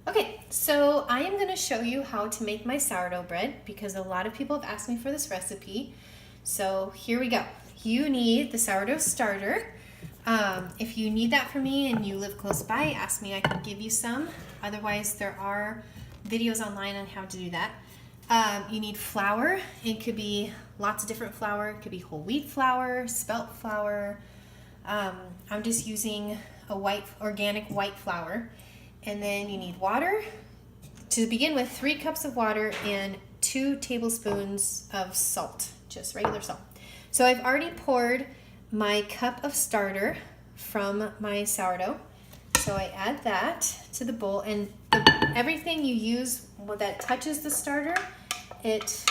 Okay, so I am going to show you how to make my sourdough bread because a lot of people have asked me for this recipe. So here we go. You need the sourdough starter. If you need that from me and you live close by, ask me, I can give you some. Otherwise, there are videos online on how to do that. You need flour. It could be lots of different flour. It could be whole wheat flour, spelt flour. I'm just using a organic white flour. And then you need water. To begin with, 3 cups of water and 2 tablespoons of salt, just regular salt. So I've already poured my cup of starter from my sourdough. So I add that to the bowl, and everything you use that touches the starter, it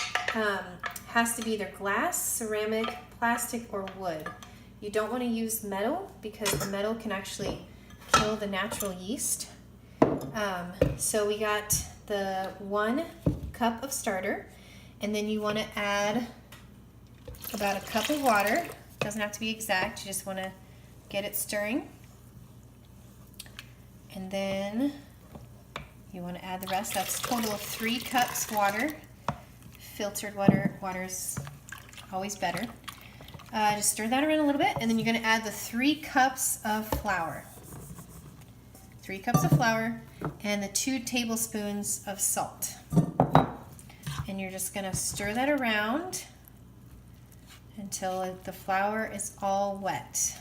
has to be either glass, ceramic, plastic, or wood. You don't want to use metal because the metal can actually kill the natural yeast. So we got the 1 cup of starter, and then you want to add about a cup of water. Doesn't have to be exact, you just want to get it stirring. And then you want to add the rest. That's a total of 3 cups water. Filtered water is always better. Just stir that around a little bit, and then you're going to add the 3 cups of flour. 3 cups of flour and the 2 tablespoons of salt. And you're just going to stir that around until the flour is all wet.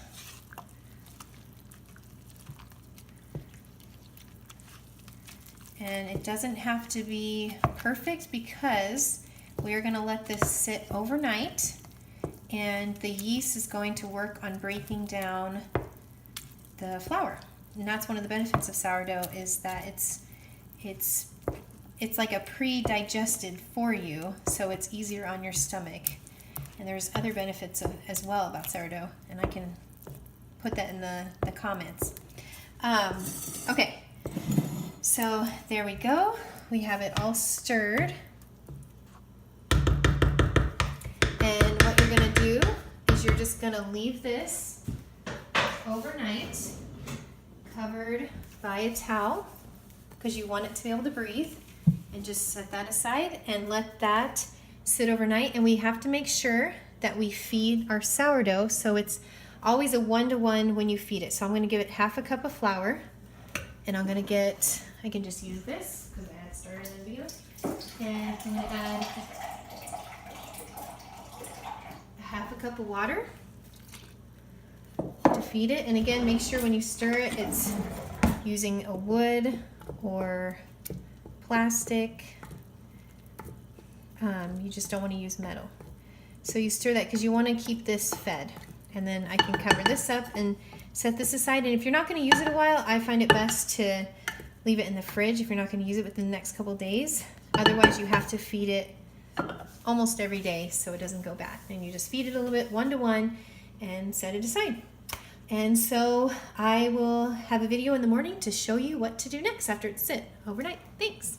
And it doesn't have to be perfect because we are going to let this sit overnight, and the yeast is going to work on breaking down the flour. And that's one of the benefits of sourdough, is that it's like a pre-digested for you, so it's easier on your stomach. And there's other benefits as well about sourdough, and I can put that in the comments. Okay, so there we go. We have it all stirred. And what you're going to do is you're just going to leave this overnight, covered by a towel, because you want it to be able to breathe, and just set that aside and let that sit overnight. And we have to make sure that we feed our sourdough, so it's always a 1-to-1 when you feed it. So I'm going to give it half a cup of flour, and I can just use this because I had started in the video, and I'm going to add half a cup of water to feed it. And again, make sure when you stir it, it's using a wood or plastic. You just don't want to use metal. So you stir that because you want to keep this fed. And then I can cover this up and set this aside. And if you're not going to use it a while, I find it best to leave it in the fridge if you're not going to use it within the next couple days. Otherwise, you have to feed it almost every day so it doesn't go bad. And you just feed it a little bit 1-to-1 and set it aside. And so I will have a video in the morning to show you what to do next after it's sit overnight. Thanks.